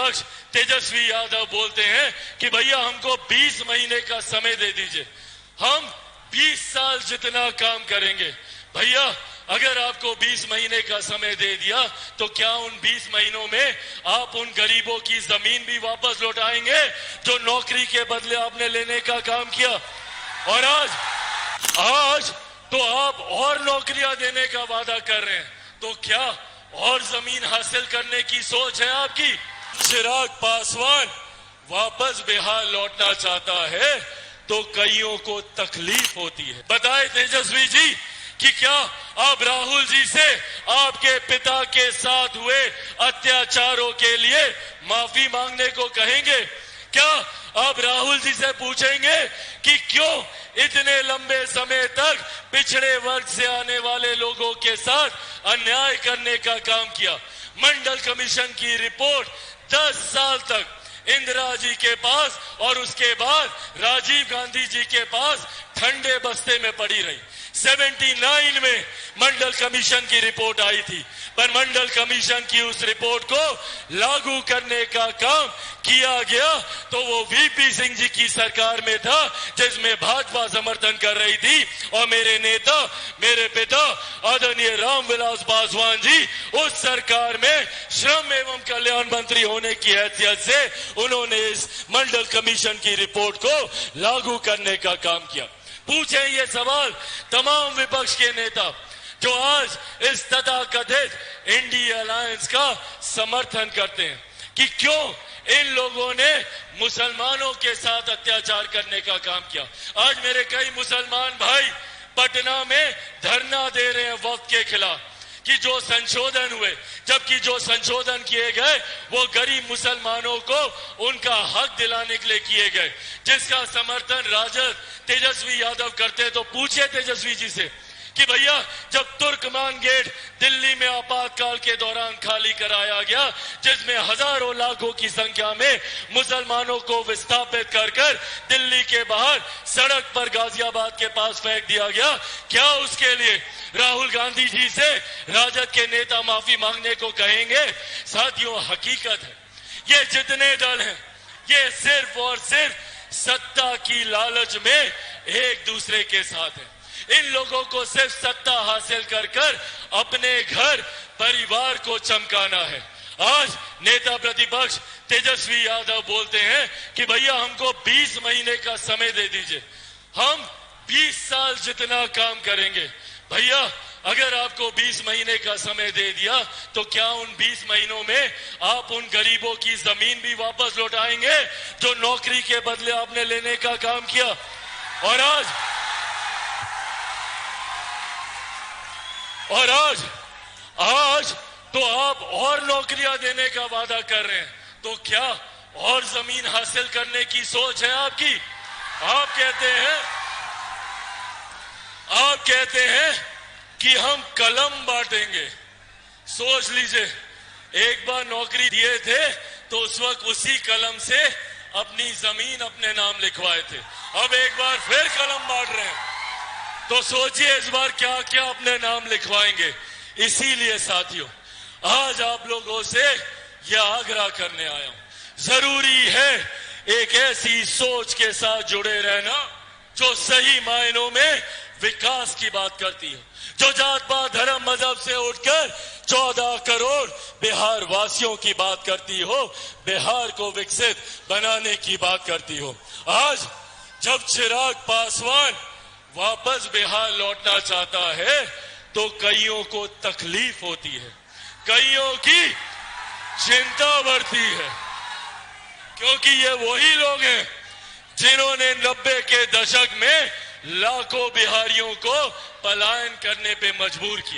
प्रतिपक्ष तेजस्वी यादव बोलते हैं कि भैया हमको 20 महीने का समय दे दीजिए, हम 20 साल जितना काम करेंगे। भैया अगर आपको 20 महीने का समय दे दिया तो क्या उन 20 महीनों में आप उन गरीबों की जमीन भी वापस लौटाएंगे जो नौकरी के बदले आपने लेने का काम किया? और आज तो आप और नौकरियां देने का वादा कर रहे हैं, तो क्या और जमीन हासिल करने की सोच है आपकी? चिराग पासवान वापस बिहार लौटना चाहता है तो कईयों को तकलीफ होती है। बताए तेजस्वी जी कि क्या आप राहुल जी से आपके पिता के साथ हुए अत्याचारों के लिए माफी मांगने को कहेंगे? क्या आप राहुल जी से पूछेंगे कि क्यों इतने लंबे समय तक पिछड़े वर्ग से आने वाले लोगों के साथ अन्याय करने का काम किया? मंडल कमीशन की रिपोर्ट 10 साल तक इंदिरा जी के पास और उसके बाद राजीव गांधी जी के पास ठंडे बस्ते में पड़ी रही। 79 में मंडल कमीशन की रिपोर्ट आई थी, पर मंडल कमीशन की उस रिपोर्ट को लागू करने का काम किया गया तो वो वीपी सिंह जी की सरकार में था, जिसमें भाजपा समर्थन कर रही थी। और मेरे नेता, मेरे पिता आदरणीय रामविलास पासवान जी उस सरकार में श्रम एवं कल्याण मंत्री होने की हैसियत से उन्होंने इस मंडल कमीशन की रिपोर्ट को लागू करने का काम किया। पूछे ये सवाल तमाम विपक्ष के नेता जो आज इस तथाकथित इंडिया अलायंस का समर्थन करते हैं कि क्यों इन लोगों ने मुसलमानों के साथ अत्याचार करने का काम किया। आज मेरे कई मुसलमान भाई पटना में धरना दे रहे हैं वक्त के खिलाफ कि जो संशोधन हुए, जबकि जो संशोधन किए गए वो गरीब मुसलमानों को उनका हक दिलाने के लिए किए गए, जिसका समर्थन राजद तेजस्वी यादव करते। तो पूछे तेजस्वी जी से कि भैया जब तुर्कमान गेट दिल्ली में आपातकाल के दौरान खाली कराया गया, जिसमें हजारों लाखों की संख्या में मुसलमानों को विस्थापित कर दिल्ली के बाहर सड़क पर गाजियाबाद के पास फेंक दिया गया, क्या उसके लिए राहुल गांधी जी से राजद के नेता माफी मांगने को कहेंगे? साथियों, हकीकत है ये जितने दल हैं ये सिर्फ और सिर्फ सत्ता की लालच में एक दूसरे के साथ है। इन लोगों को सिर्फ सत्ता हासिल कर अपने घर परिवार को चमकाना है। आज नेता प्रतिपक्ष तेजस्वी यादव बोलते हैं कि भैया हमको 20 महीने का समय दे दीजिए, हम 20 साल जितना काम करेंगे। भैया अगर आपको 20 महीने का समय दे दिया तो क्या उन 20 महीनों में आप उन गरीबों की जमीन भी वापस लौटाएंगे जो नौकरी के बदले आपने लेने का काम किया? और आज तो आप और नौकरियां देने का वादा कर रहे हैं, तो क्या और जमीन हासिल करने की सोच है आपकी? आप कहते हैं कि हम कलम बांटेंगे। सोच लीजिए, एक बार नौकरी दिए थे तो उस वक्त उसी कलम से अपनी जमीन अपने नाम लिखवाए थे, अब एक बार फिर कलम बांट रहे हैं, तो सोचिए इस बार क्या क्या अपने नाम लिखवाएंगे। इसीलिए साथियों, आज आप लोगों से यह आग्रह करने आया हूं, जरूरी है एक ऐसी सोच के साथ जुड़े रहना जो सही मायनों में विकास की बात करती है, जो जात पात धर्म मजहब से उठकर 14 करोड़ बिहार वासियों की बात करती हो, बिहार को विकसित बनाने की बात करती हो। आज जब चिराग पासवान वापस बिहार लौटना चाहता है तो कईयों को तकलीफ होती है, कईयों की चिंता बढ़ती है, क्योंकि ये वही लोग हैं जिन्होंने 90 के दशक में लाखों बिहारियों को पलायन करने पे मजबूर किया।